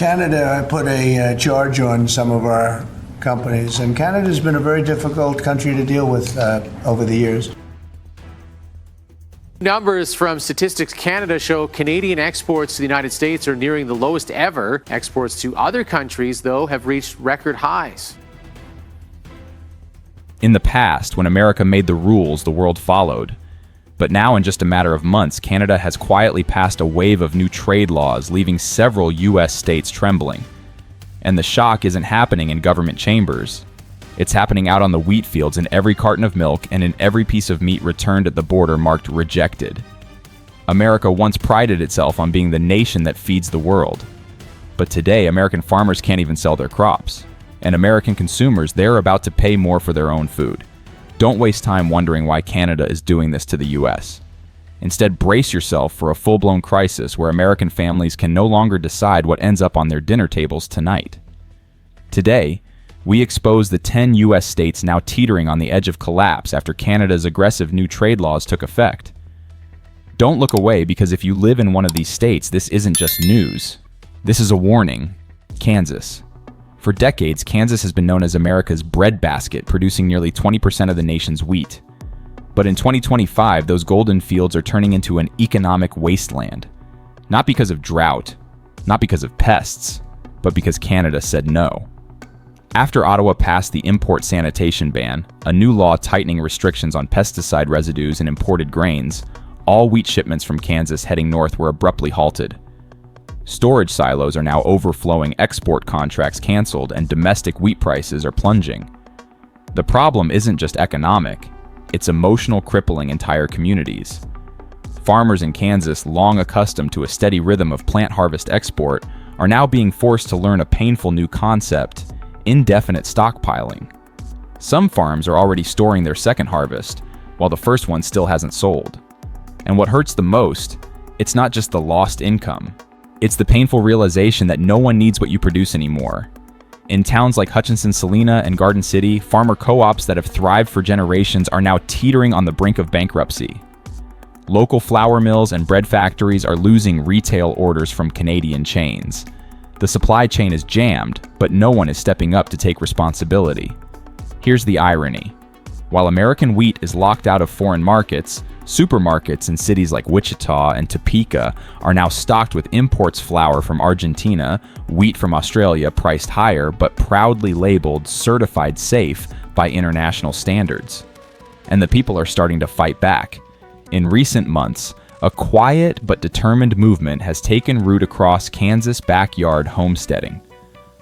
Canada put a charge on some of our companies, and Canada's been a very difficult country to deal with over the years. Numbers from Statistics Canada show Canadian exports to the United States are nearing the lowest ever. Exports to other countries, though, have reached record highs. In the past, when America made the rules, the world followed. But now, in just a matter of months, Canada has quietly passed a wave of new trade laws, leaving several U.S. states trembling. And the shock isn't happening in government chambers. It's happening out on the wheat fields in every carton of milk and in every piece of meat returned at the border marked rejected. America once prided itself on being the nation that feeds the world. But today, American farmers can't even sell their crops. And American consumers, they're about to pay more for their own food. Don't waste time wondering why Canada is doing this to the U.S. Instead, brace yourself for a full-blown crisis where American families can no longer decide what ends up on their dinner tables tonight. Today, we expose the 10 U.S. states now teetering on the edge of collapse after Canada's aggressive new trade laws took effect. Don't look away, because if you live in one of these states, this isn't just news. This is a warning. Kansas. For decades, Kansas has been known as America's breadbasket, producing nearly 20% of the nation's wheat. But in 2025, those golden fields are turning into an economic wasteland. Not because of drought, not because of pests, but because Canada said no. After Ottawa passed the import sanitation ban, a new law tightening restrictions on pesticide residues in imported grains, all wheat shipments from Kansas heading north were abruptly halted. Storage silos are now overflowing, export contracts canceled, and domestic wheat prices are plunging. The problem isn't just economic, it's emotional, crippling entire communities. Farmers in Kansas, long accustomed to a steady rhythm of plant harvest export, are now being forced to learn a painful new concept: indefinite stockpiling. Some farms are already storing their second harvest, while the first one still hasn't sold. And what hurts the most, it's not just the lost income. It's the painful realization that no one needs what you produce anymore. In towns like Hutchinson, Salina, and Garden City, farmer co-ops that have thrived for generations are now teetering on the brink of bankruptcy. Local flour mills and bread factories are losing retail orders from Canadian chains. The supply chain is jammed, but no one is stepping up to take responsibility. Here's the irony. While American wheat is locked out of foreign markets, supermarkets in cities like Wichita and Topeka are now stocked with imports flour from Argentina, wheat from Australia priced higher but proudly labeled certified safe by international standards. And the people are starting to fight back. In recent months, a quiet but determined movement has taken root across Kansas backyard homesteading.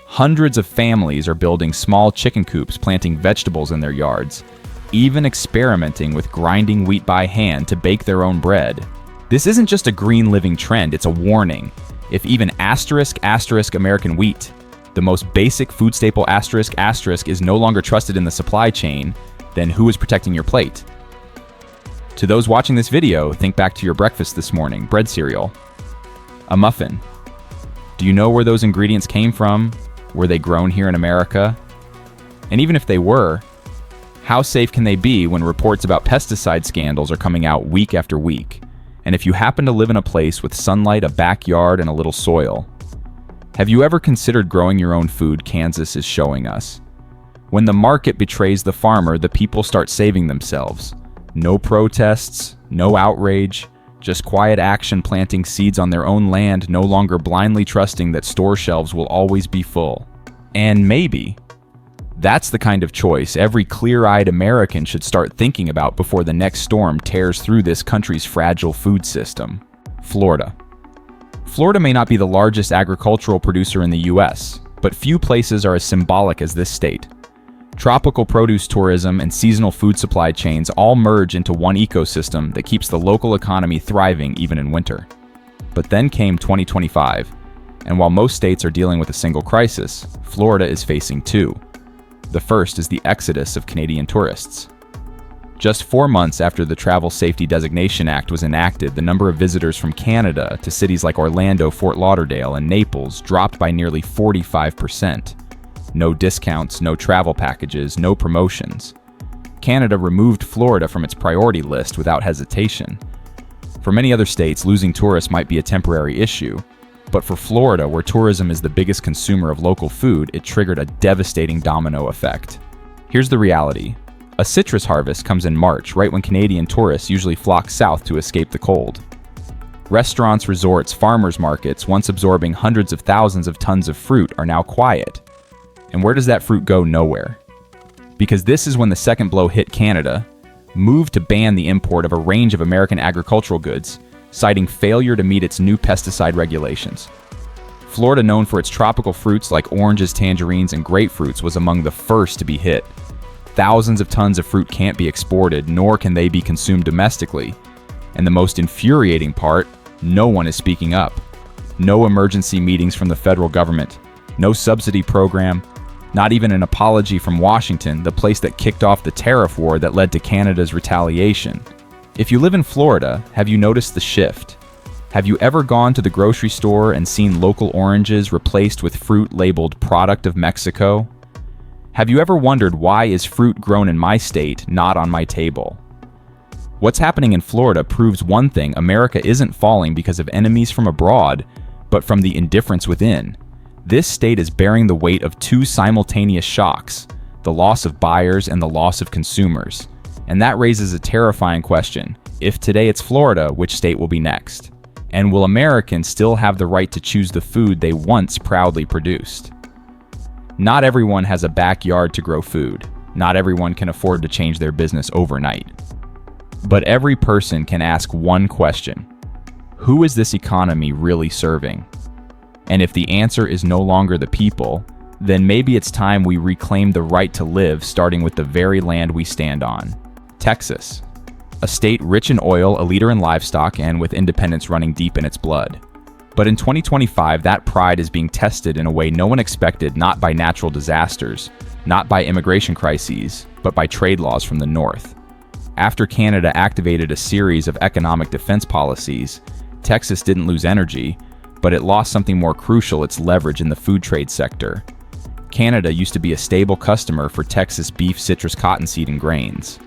Hundreds of families are building small chicken coops, planting vegetables in their yards, even experimenting with grinding wheat by hand to bake their own bread. This isn't just a green living trend, it's a warning. If even asterisk American wheat, the most basic food staple asterisk is no longer trusted in the supply chain, then who is protecting your plate? To those watching this video, think back to your breakfast this morning: bread cereal, a muffin. Do you know where those ingredients came from? Were they grown here in America? And even if they were, how safe can they be when reports about pesticide scandals are coming out week after week? And if you happen to live in a place with sunlight, a backyard, and a little soil, have you ever considered growing your own food? Kansas is showing us. When the market betrays the farmer, the people start saving themselves. No protests, no outrage, just quiet action, planting seeds on their own land, no longer blindly trusting that store shelves will always be full. And maybe that's the kind of choice every clear-eyed American should start thinking about before the next storm tears through this country's fragile food system. Florida. Florida may not be the largest agricultural producer in the U.S., but few places are as symbolic as this state. Tropical produce tourism and seasonal food supply chains all merge into one ecosystem that keeps the local economy thriving even in winter. But then came 2025, and while most states are dealing with a single crisis, Florida is facing two. The first is the exodus of Canadian tourists. Just 4 months after the Travel Safety Designation Act was enacted, the number of visitors from Canada to cities like Orlando, Fort Lauderdale, and Naples dropped by nearly 45%. No discounts, no travel packages, no promotions. Canada removed Florida from its priority list without hesitation. For many other states, losing tourists might be a temporary issue, But for Florida, where tourism is the biggest consumer of local food, it triggered a devastating domino effect. Here's the reality. A citrus harvest comes in March, right when Canadian tourists usually flock south to escape the cold. Restaurants, resorts, farmers markets, once absorbing hundreds of thousands of tons of fruit, are now quiet. And where does that fruit go? Nowhere. Because this is when the second blow hit Canada, moved to ban the import of a range of American agricultural goods, citing failure to meet its new pesticide regulations. Florida, known for its tropical fruits like oranges, tangerines, and grapefruits, was among the first to be hit. Thousands of tons of fruit can't be exported, nor can they be consumed domestically. And the most infuriating part, no one is speaking up. No emergency meetings from the federal government, no subsidy program, not even an apology from Washington, the place that kicked off the tariff war that led to Canada's retaliation. If you live in Florida, have you noticed the shift? Have you ever gone to the grocery store and seen local oranges replaced with fruit labeled product of Mexico? Have you ever wondered why is fruit grown in my state not on my table? What's happening in Florida proves one thing: America isn't falling because of enemies from abroad, but from the indifference within. This state is bearing the weight of two simultaneous shocks: the loss of buyers and the loss of consumers. And that raises a terrifying question. If today it's Florida, which state will be next? And will Americans still have the right to choose the food they once proudly produced? Not everyone has a backyard to grow food. Not everyone can afford to change their business overnight. But every person can ask one question: who is this economy really serving? And if the answer is no longer the people, then maybe it's time we reclaim the right to live, starting with the very land we stand on. Texas, a state rich in oil, a leader in livestock, and with independence running deep in its blood. But in 2025, that pride is being tested in a way no one expected, not by natural disasters, not by immigration crises, but by trade laws from the north. After Canada activated a series of economic defense policies, Texas didn't lose energy, but it lost something more crucial: its leverage in the food trade sector. Canada used to be a stable customer for Texas beef, citrus, cottonseed, and grains.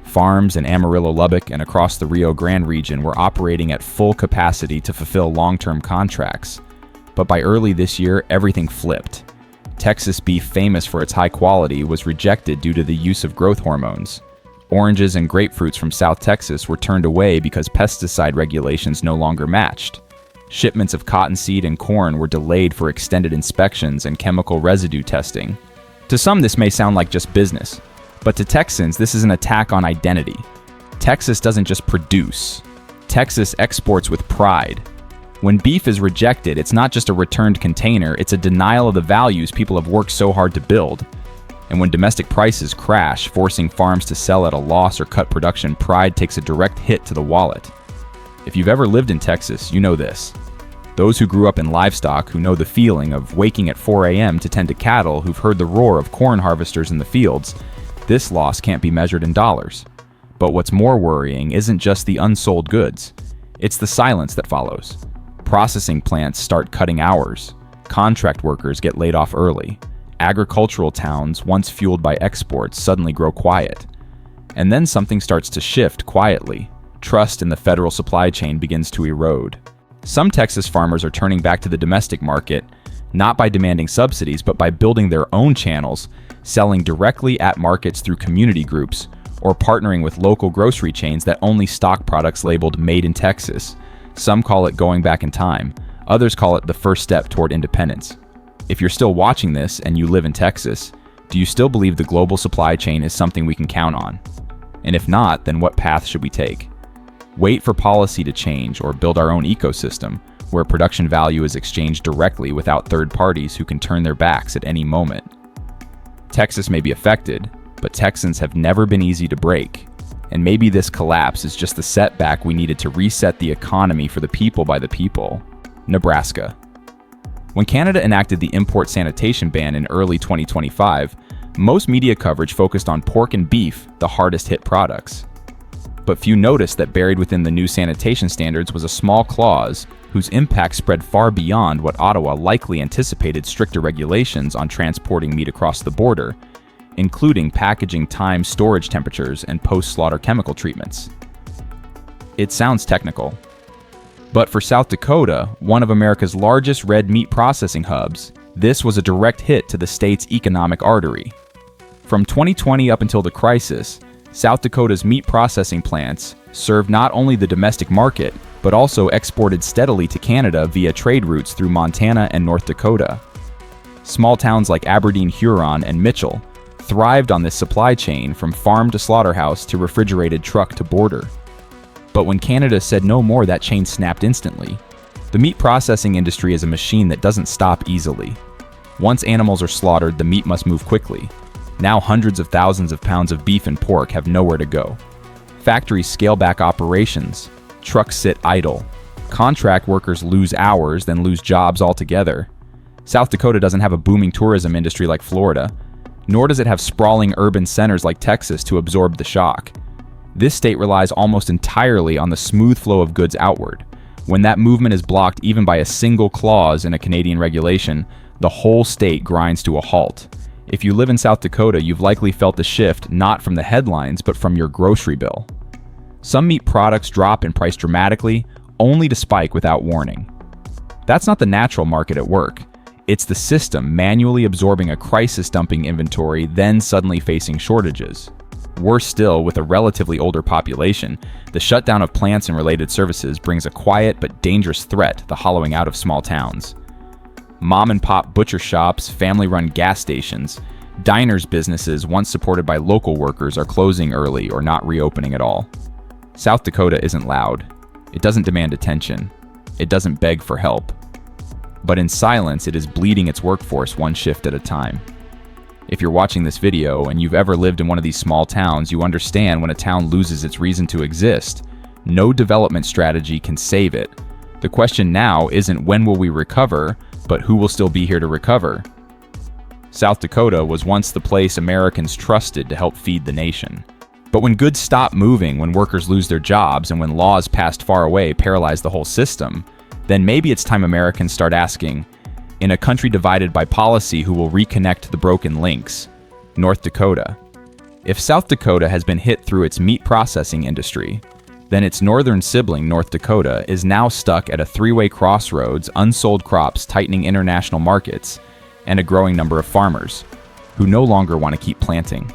Farms in Amarillo, Lubbock, and across the Rio Grande region were operating at full capacity to fulfill long-term contracts. But by early this year, everything flipped. Texas beef, famous for its high quality, was rejected due to the use of growth hormones. Oranges and grapefruits from South Texas were turned away because pesticide regulations no longer matched. Shipments of cottonseed and corn were delayed for extended inspections and chemical residue testing. To some, this may sound like just business, but to Texans, this is an attack on identity. Texas doesn't just produce. Texas exports with pride. When beef is rejected, it's not just a returned container, it's a denial of the values people have worked so hard to build. And when domestic prices crash, forcing farms to sell at a loss or cut production, pride takes a direct hit to the wallet. If you've ever lived in Texas, you know this. Those who grew up in livestock, who know the feeling of waking at 4 a.m. to tend to cattle, who've heard the roar of corn harvesters in the fields, this loss can't be measured in dollars. But what's more worrying isn't just the unsold goods. It's the silence that follows. Processing plants start cutting hours. Contract workers get laid off early. Agricultural towns, once fueled by exports, suddenly grow quiet. And then something starts to shift quietly. Trust in the federal supply chain begins to erode. Some Texas farmers are turning back to the domestic market, not by demanding subsidies, but by building their own channels, selling directly at markets through community groups, or partnering with local grocery chains that only stock products labeled Made in Texas. Some call it going back in time. Others call it the first step toward independence. If you're still watching this and you live in Texas, do you still believe the global supply chain is something we can count on? And if not, then what path should we take? Wait for policy to change or build our own ecosystem where production value is exchanged directly without third parties who can turn their backs at any moment. Texas may be affected, but Texans have never been easy to break. And maybe this collapse is just the setback we needed to reset the economy for the people by the people. Nebraska. When Canada enacted the import sanitation ban in early 2025, most media coverage focused on pork and beef, the hardest hit products. But few noticed that buried within the new sanitation standards was a small clause whose impact spread far beyond what Ottawa likely anticipated: stricter regulations on transporting meat across the border, including packaging time, storage temperatures, and post-slaughter chemical treatments. It sounds technical, But for South Dakota, one of America's largest red meat processing hubs, this was a direct hit to the state's economic artery. From 2020 up until the crisis, South Dakota's meat processing plants served not only the domestic market, but also exported steadily to Canada via trade routes through Montana and North Dakota. Small towns like Aberdeen, Huron, and Mitchell thrived on this supply chain from farm to slaughterhouse to refrigerated truck to border. But when Canada said no more, that chain snapped instantly. The meat processing industry is a machine that doesn't stop easily. Once animals are slaughtered, the meat must move quickly. Now hundreds of thousands of pounds of beef and pork have nowhere to go. Factories scale back operations. Trucks sit idle. Contract workers lose hours, then lose jobs altogether. South Dakota doesn't have a booming tourism industry like Florida, nor does it have sprawling urban centers like Texas to absorb the shock. This state relies almost entirely on the smooth flow of goods outward. When that movement is blocked even by a single clause in a Canadian regulation, the whole state grinds to a halt. If you live in South Dakota, you've likely felt the shift not from the headlines, but from your grocery bill. Some meat products drop in price dramatically, only to spike without warning. That's not the natural market at work. It's the system manually absorbing a crisis-dumping inventory, then suddenly facing shortages. Worse still, with a relatively older population, the shutdown of plants and related services brings a quiet but dangerous threat to the hollowing out of small towns. Mom-and-pop butcher shops, family-run gas stations, diners' businesses once supported by local workers are closing early or not reopening at all. South Dakota isn't loud. It doesn't demand attention. It doesn't beg for help. But in silence, it is bleeding its workforce one shift at a time. If you're watching this video and you've ever lived in one of these small towns, you understand when a town loses its reason to exist. No development strategy can save it. The question now isn't when will we recover, but who will still be here to recover? South Dakota was once the place Americans trusted to help feed the nation. But when goods stop moving, when workers lose their jobs, and when laws passed far away paralyze the whole system, then maybe it's time Americans start asking, in a country divided by policy, who will reconnect the broken links? North Dakota. If South Dakota has been hit through its meat processing industry, then its northern sibling, North Dakota, is now stuck at a three-way crossroads, unsold crops tightening international markets, and a growing number of farmers who no longer want to keep planting.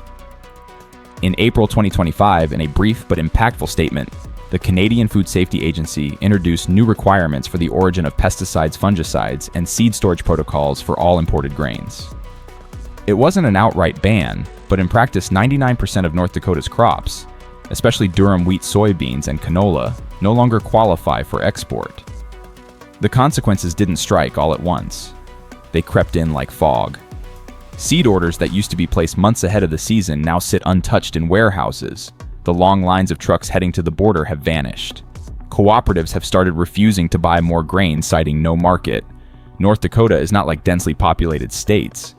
In April 2025, in a brief but impactful statement, the Canadian Food Safety Agency introduced new requirements for the origin of pesticides, fungicides, and seed storage protocols for all imported grains. It wasn't an outright ban, but in practice 99% of North Dakota's crops, especially durum wheat, soybeans, and canola, no longer qualify for export. The consequences didn't strike all at once. They crept in like fog. Seed orders that used to be placed months ahead of the season now sit untouched in warehouses. The long lines of trucks heading to the border have vanished. Cooperatives have started refusing to buy more grain, citing no market. North Dakota is not like densely populated states.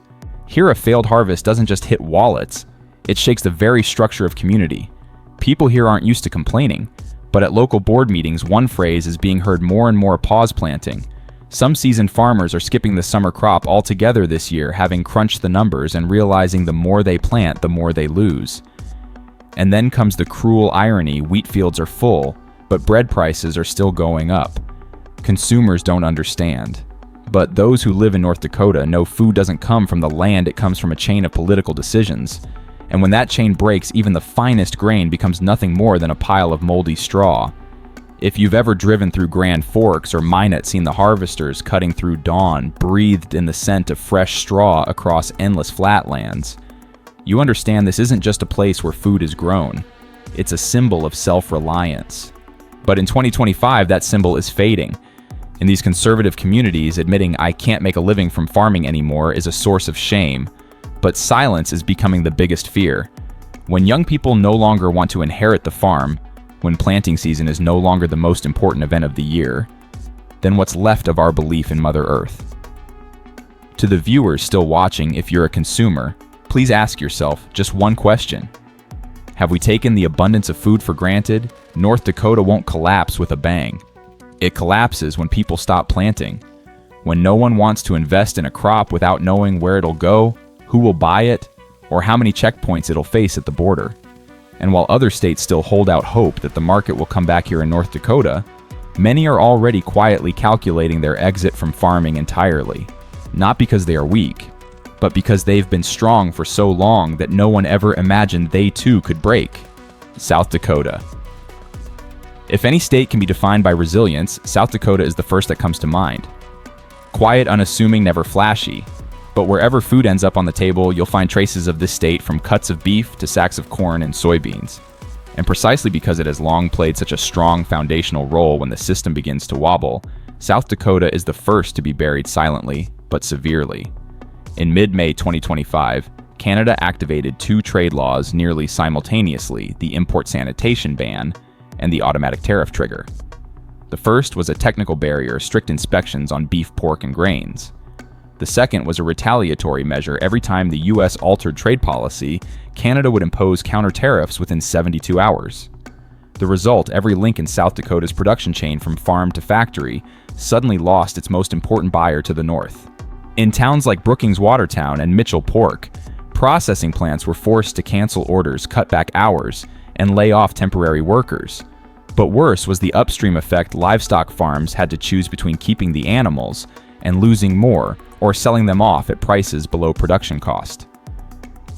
Here, a failed harvest doesn't just hit wallets, it shakes the very structure of community. People here aren't used to complaining, but at local board meetings, one phrase is being heard more and more: pause planting. Some seasoned farmers are skipping the summer crop altogether this year, having crunched the numbers and realizing the more they plant, the more they lose. And then comes the cruel irony: wheat fields are full, but bread prices are still going up. Consumers don't understand. But those who live in North Dakota know food doesn't come from the land, it comes from a chain of political decisions. And when that chain breaks, even the finest grain becomes nothing more than a pile of moldy straw. If you've ever driven through Grand Forks or Minot, seen the harvesters cutting through dawn, breathed in the scent of fresh straw across endless flatlands, you understand this isn't just a place where food is grown. It's a symbol of self-reliance. But in 2025, that symbol is fading. In these conservative communities, admitting "I can't make a living from farming anymore" is a source of shame. But silence is becoming the biggest fear. When young people no longer want to inherit the farm, when planting season is no longer the most important event of the year, then what's left of our belief in Mother Earth? To the viewers still watching, if you're a consumer, please ask yourself just one question. Have we taken the abundance of food for granted? North Dakota won't collapse with a bang. It collapses when people stop planting. When no one wants to invest in a crop without knowing where it'll go, who will buy it, or how many checkpoints it'll face at the border. And while other states still hold out hope that the market will come back here in North Dakota, Many are already quietly calculating their exit from farming entirely, not because they are weak, but because they've been strong for so long that no one ever imagined they too could break. South Dakota. If any state can be defined by resilience, South Dakota is the first that comes to mind. Quiet, unassuming, never flashy, but wherever food ends up on the table, you'll find traces of this state, from cuts of beef to sacks of corn and soybeans. And precisely because it has long played such a strong foundational role when the system begins to wobble, South Dakota is the first to be buried silently, but severely. In mid-May 2025, Canada activated two trade laws nearly simultaneously: the import sanitation ban and the automatic tariff trigger. The first was a technical barrier, strict inspections on beef, pork, and grains. The second was a retaliatory measure. Every time the US altered trade policy, Canada would impose counter tariffs within 72 hours. The result: every link in South Dakota's production chain from farm to factory suddenly lost its most important buyer to the north. In towns like Brookings, Watertown, and Mitchell Pork, processing plants were forced to cancel orders, cut back hours, and lay off temporary workers. But worse was the upstream effect: livestock farms had to choose between keeping the animals and losing more, or selling them off at prices below production cost.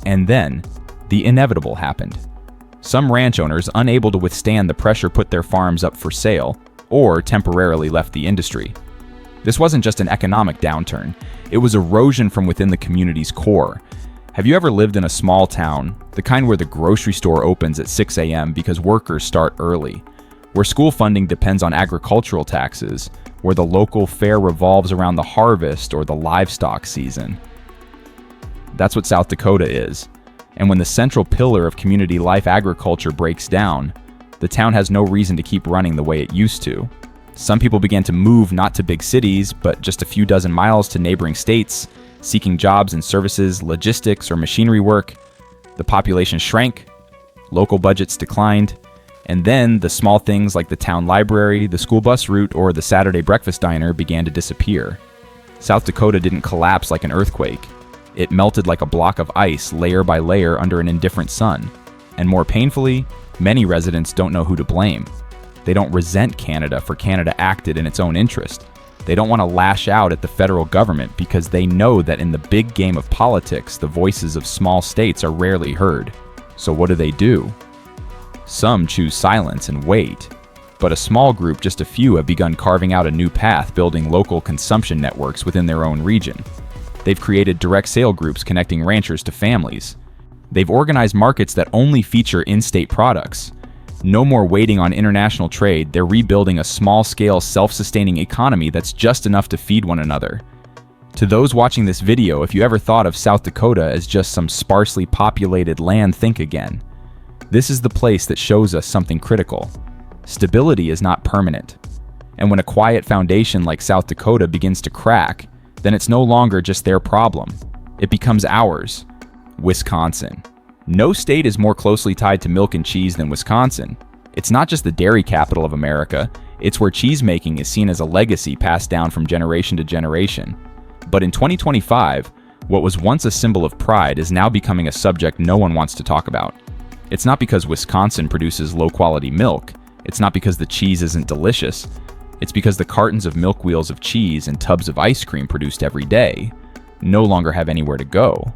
And then, the inevitable happened. Some ranch owners, unable to withstand the pressure, put their farms up for sale, or temporarily left the industry. This wasn't just an economic downturn, it was erosion from within the community's core. Have you ever lived in a small town, the kind where the grocery store opens at 6 a.m. because workers start early, where school funding depends on agricultural taxes, where the local fair revolves around the harvest or the livestock season? That's what South Dakota is. And when the central pillar of community life, agriculture, breaks down, the town has no reason to keep running the way it used to. Some people began to move, not to big cities, but just a few dozen miles to neighboring states, seeking jobs and services, logistics, or machinery work. The population shrank, local budgets declined, and then the small things like the town library, the school bus route, or the Saturday breakfast diner began to disappear. South Dakota didn't collapse like an earthquake. It melted like a block of ice, layer by layer, under an indifferent sun. And more painfully, many residents don't know who to blame. They don't resent Canada for Canada acted in its own interest. They don't want to lash out at the federal government because they know that in the big game of politics, the voices of small states are rarely heard. So what do? Some choose silence and wait. But a small group, just a few, have begun carving out a new path, building local consumption networks within their own region. They've created direct sale groups connecting ranchers to families. They've organized markets that only feature in-state products. No more waiting on international trade, they're rebuilding a small-scale, self-sustaining economy that's just enough to feed one another. To those watching this video, if you ever thought of South Dakota as just some sparsely populated land, think again. This is the place that shows us something critical. Stability is not permanent. And when a quiet foundation like South Dakota begins to crack, then it's no longer just their problem. It becomes ours. Wisconsin. No state is more closely tied to milk and cheese than Wisconsin. It's not just the dairy capital of America, it's where cheesemaking is seen as a legacy passed down from generation to generation. But in 2025, what was once a symbol of pride is now becoming a subject no one wants to talk about. It's not because Wisconsin produces low-quality milk. It's not because the cheese isn't delicious. It's because the cartons of milk, wheels of cheese, and tubs of ice cream produced every day no longer have anywhere to go.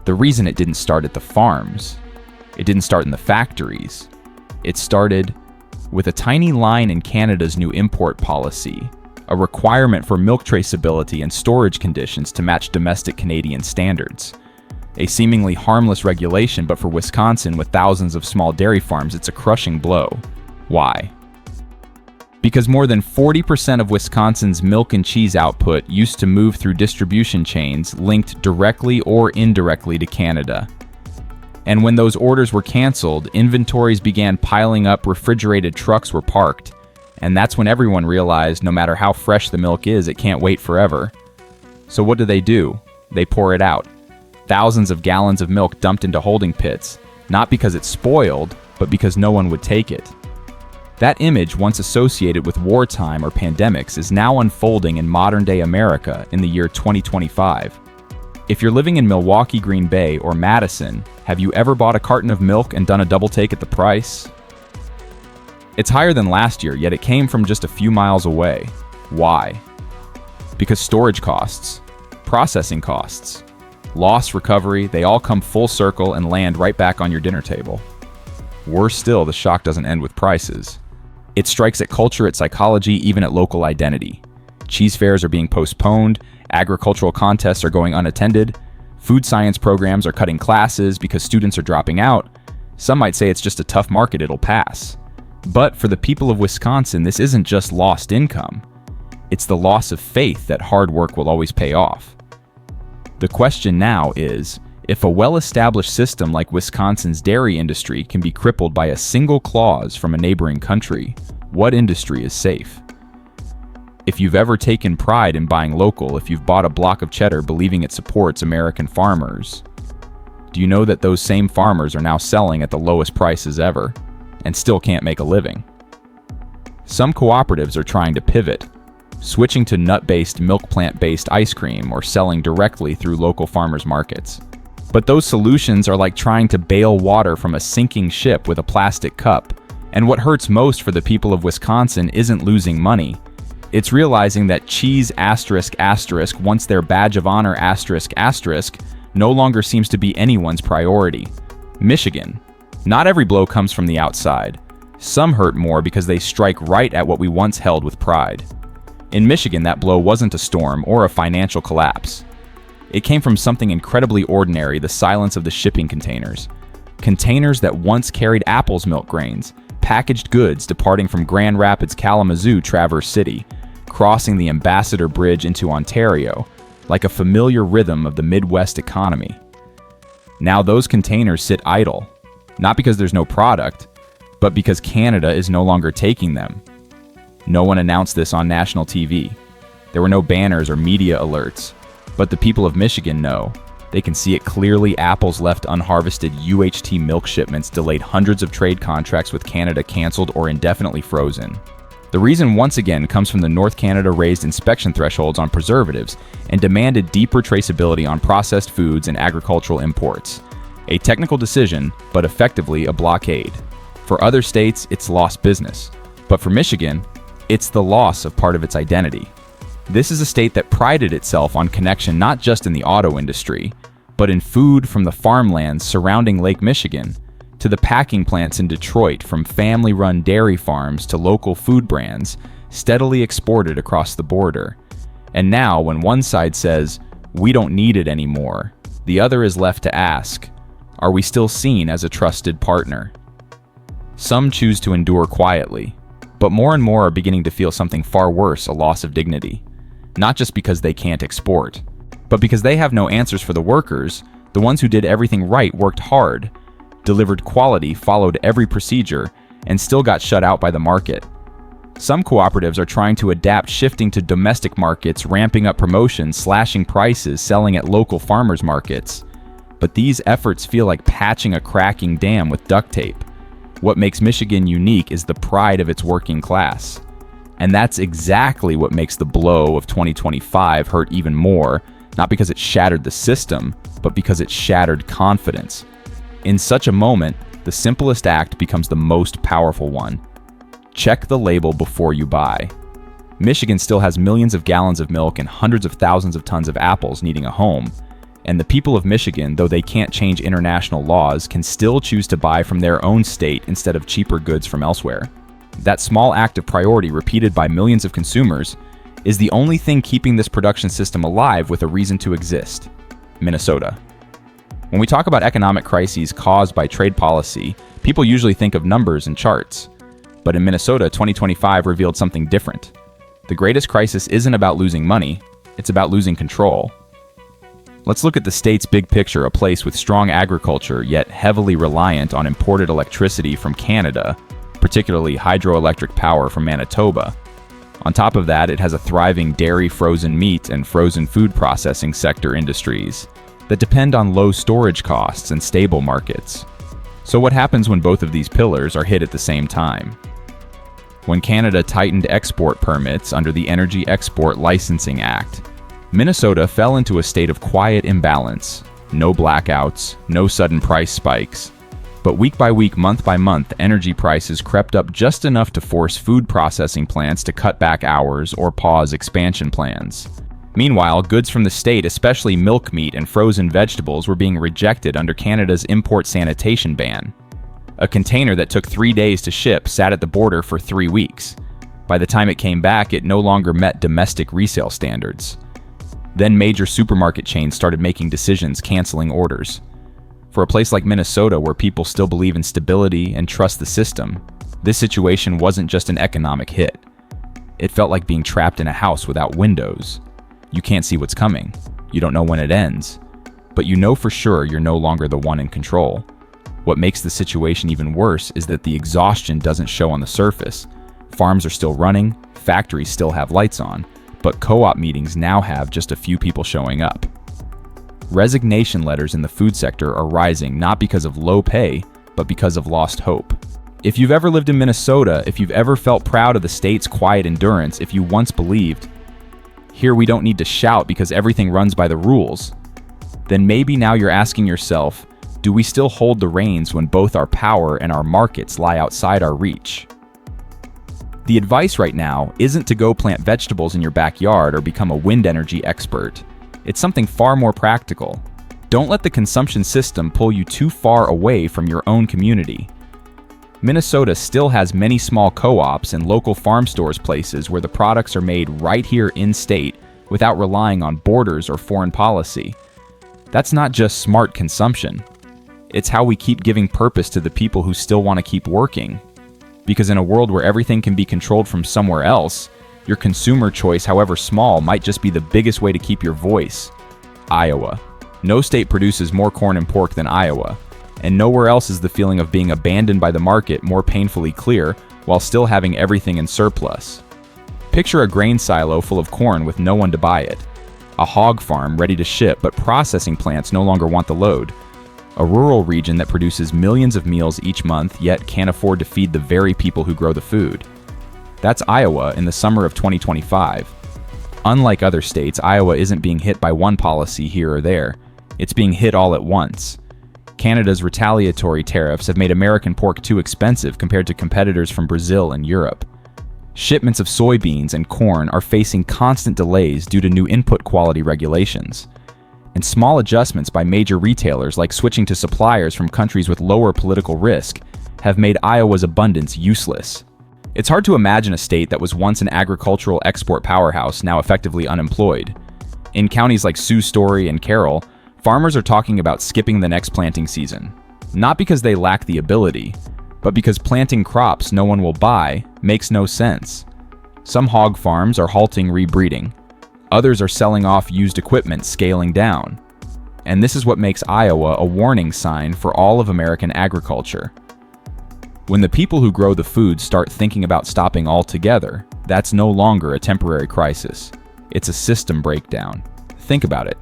The reason it didn't start at the farms, it didn't start in the factories, it started with a tiny line in Canada's new import policy, a requirement for milk traceability and storage conditions to match domestic Canadian standards. A seemingly harmless regulation, but for Wisconsin with thousands of small dairy farms, it's a crushing blow. Why? Because more than 40% of Wisconsin's milk and cheese output used to move through distribution chains linked directly or indirectly to Canada. And when those orders were canceled, inventories began piling up, refrigerated trucks were parked, and that's when everyone realized no matter how fresh the milk is, it can't wait forever. So what do? They pour it out. Thousands of gallons of milk dumped into holding pits, not because it's spoiled, but because no one would take it. That image, once associated with wartime or pandemics, is now unfolding in modern-day America in the year 2025. If you're living in Milwaukee, Green Bay, or Madison, have you ever bought a carton of milk and done a double take at the price? It's higher than last year, yet it came from just a few miles away. Why? Because storage costs, processing costs, loss recovery, they all come full circle and land right back on your dinner table. Worse still, the shock doesn't end with prices. It strikes at culture, at psychology, even at local identity. Cheese fairs are being postponed, agricultural contests are going unattended, food science programs are cutting classes because students are dropping out. Some might say it's just a tough market, it'll pass. But for the people of Wisconsin, this isn't just lost income. It's the loss of faith that hard work will always pay off. The question now is, if a well-established system like Wisconsin's dairy industry can be crippled by a single clause from a neighboring country, what industry is safe? If you've ever taken pride in buying local, if you've bought a block of cheddar believing it supports American farmers, do you know that those same farmers are now selling at the lowest prices ever and still can't make a living? Some cooperatives are trying to pivot, switching to nut-based, milk plant-based ice cream or selling directly through local farmers markets. But those solutions are like trying to bail water from a sinking ship with a plastic cup. And what hurts most for the people of Wisconsin isn't losing money. It's realizing that cheese ***, once their badge of honor ***, no longer seems to be anyone's priority. Michigan. Not every blow comes from the outside. Some hurt more because they strike right at what we once held with pride. In Michigan, that blow wasn't a storm or a financial collapse. It came from something incredibly ordinary, the silence of the shipping containers. Containers that once carried Apple's milk grains, packaged goods departing from Grand Rapids, Kalamazoo, Traverse City, crossing the Ambassador Bridge into Ontario, like a familiar rhythm of the Midwest economy. Now those containers sit idle, not because there's no product, but because Canada is no longer taking them. No one announced this on national TV. There were no banners or media alerts. But the people of Michigan know. They can see it clearly. Apple's left unharvested UHT milk shipments delayed, hundreds of trade contracts with Canada canceled or indefinitely frozen. The reason once again comes from the North Canada raised inspection thresholds on preservatives and demanded deeper traceability on processed foods and agricultural imports. A technical decision, but effectively a blockade. For other states, it's lost business. But for Michigan, it's the loss of part of its identity. This is a state that prided itself on connection not just in the auto industry, but in food from the farmlands surrounding Lake Michigan, to the packing plants in Detroit, from family-run dairy farms to local food brands, steadily exported across the border. And now, when one side says, "We don't need it anymore," the other is left to ask, are we still seen as a trusted partner? Some choose to endure quietly, but more and more are beginning to feel something far worse, a loss of dignity. Not just because they can't export, but because they have no answers for the workers, the ones who did everything right, worked hard, delivered quality, followed every procedure, and still got shut out by the market. Some cooperatives are trying to adapt, shifting to domestic markets, ramping up promotions, slashing prices, selling at local farmers markets. But these efforts feel like patching a cracking dam with duct tape. What makes Michigan unique is the pride of its working class. And that's exactly what makes the blow of 2025 hurt even more, not because it shattered the system, but because it shattered confidence. In such a moment, the simplest act becomes the most powerful one. Check the label before you buy. Michigan still has millions of gallons of milk and hundreds of thousands of tons of apples needing a home. And the people of Michigan, though they can't change international laws, can still choose to buy from their own state instead of cheaper goods from elsewhere. That small act of priority, repeated by millions of consumers, is the only thing keeping this production system alive with a reason to exist. Minnesota. When we talk about economic crises caused by trade policy, people usually think of numbers and charts. But in Minnesota, 2025 revealed something different. The greatest crisis isn't about losing money, it's about losing control. Let's look at the state's big picture, a place with strong agriculture, yet heavily reliant on imported electricity from Canada, particularly hydroelectric power from Manitoba. On top of that, it has a thriving dairy, frozen meat, and frozen food processing sector industries that depend on low storage costs and stable markets. So what happens when both of these pillars are hit at the same time? When Canada tightened export permits under the Energy Export Licensing Act, Minnesota fell into a state of quiet imbalance. No blackouts, no sudden price spikes, But week by week, month by month, energy prices crept up just enough to force food processing plants to cut back hours or pause expansion plans. Meanwhile, goods from the state, especially milk meat and frozen vegetables, were being rejected under Canada's import sanitation ban. A container that took 3 days to ship sat at the border for 3 weeks. By the time it came back, it no longer met domestic resale standards. Then major supermarket chains started making decisions canceling orders. For a place like Minnesota, where people still believe in stability and trust the system, this situation wasn't just an economic hit. It felt like being trapped in a house without windows. You can't see what's coming. You don't know when it ends. But you know for sure you're no longer the one in control. What makes the situation even worse is that the exhaustion doesn't show on the surface. Farms are still running, factories still have lights on, but co-op meetings now have just a few people showing up. Resignation letters in the food sector are rising not because of low pay, but because of lost hope. If you've ever lived in Minnesota, if you've ever felt proud of the state's quiet endurance, if you once believed, here we don't need to shout because everything runs by the rules, then maybe now you're asking yourself, do we still hold the reins when both our power and our markets lie outside our reach? The advice right now isn't to go plant vegetables in your backyard or become a wind energy expert. It's something far more practical. Don't let the consumption system pull you too far away from your own community. Minnesota still has many small co-ops and local farm stores places where the products are made right here in-state without relying on borders or foreign policy. That's not just smart consumption. It's how we keep giving purpose to the people who still want to keep working. Because in a world where everything can be controlled from somewhere else, your consumer choice, however small, might just be the biggest way to keep your voice. Iowa. No state produces more corn and pork than Iowa, and nowhere else is the feeling of being abandoned by the market more painfully clear while still having everything in surplus. Picture a grain silo full of corn with no one to buy it. A hog farm ready to ship, but processing plants no longer want the load. A rural region that produces millions of meals each month yet can't afford to feed the very people who grow the food. That's Iowa in the summer of 2025. Unlike other states, Iowa isn't being hit by one policy here or there. It's being hit all at once. Canada's retaliatory tariffs have made American pork too expensive compared to competitors from Brazil and Europe. Shipments of soybeans and corn are facing constant delays due to new input quality regulations. And small adjustments by major retailers, like switching to suppliers from countries with lower political risk, have made Iowa's abundance useless. It's hard to imagine a state that was once an agricultural export powerhouse now effectively unemployed. In counties like Sioux Story and Carroll, farmers are talking about skipping the next planting season. Not because they lack the ability, but because planting crops no one will buy makes no sense. Some hog farms are halting rebreeding. Others are selling off used equipment, scaling down. And this is what makes Iowa a warning sign for all of American agriculture. When the people who grow the food start thinking about stopping altogether, that's no longer a temporary crisis. It's a system breakdown. Think about it.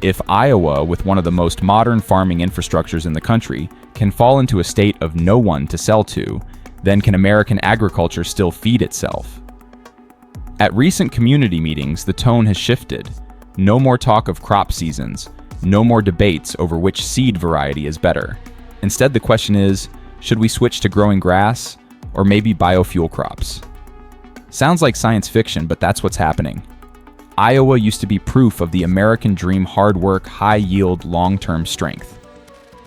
If Iowa, with one of the most modern farming infrastructures in the country, can fall into a state of no one to sell to, then can American agriculture still feed itself? At recent community meetings, the tone has shifted. No more talk of crop seasons. No more debates over which seed variety is better. Instead, the question is, should we switch to growing grass, or maybe biofuel crops? Sounds like science fiction, but that's what's happening. Iowa used to be proof of the American dream: hard work, high yield, long-term strength.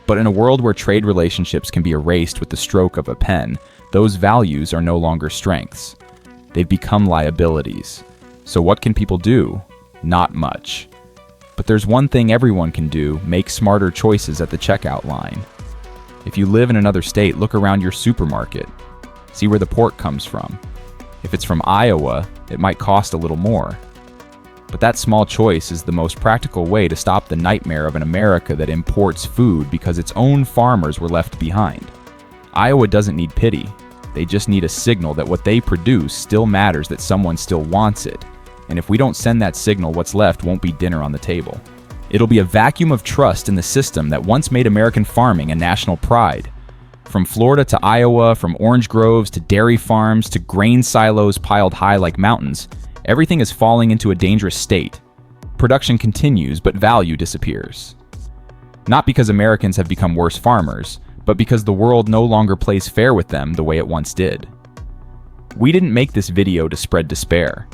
But in a world where trade relationships can be erased with the stroke of a pen, those values are no longer strengths. They've become liabilities. So what can people do? Not much. But there's one thing everyone can do: make smarter choices at the checkout line. If you live in another state, look around your supermarket. See where the pork comes from. If it's from Iowa, it might cost a little more. But that small choice is the most practical way to stop the nightmare of an America that imports food because its own farmers were left behind. Iowa doesn't need pity. They just need a signal that what they produce still matters, that someone still wants it. And if we don't send that signal, what's left won't be dinner on the table. It'll be a vacuum of trust in the system that once made American farming a national pride. From Florida to Iowa, from orange groves to dairy farms to grain silos piled high like mountains, everything is falling into a dangerous state. Production continues, but value disappears. Not because Americans have become worse farmers, but because the world no longer plays fair with them the way it once did. We didn't make this video to spread despair.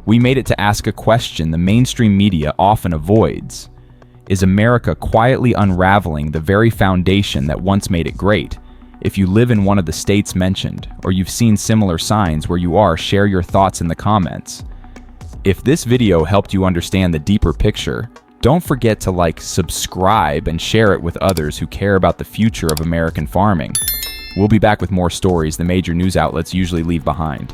We made it to ask a question the mainstream media often avoids. Is America quietly unraveling the very foundation that once made it great? If you live in one of the states mentioned, or you've seen similar signs where you are, share your thoughts in the comments. If this video helped you understand the deeper picture, don't forget to like, subscribe, and share it with others who care about the future of American farming. We'll be back with more stories the major news outlets usually leave behind.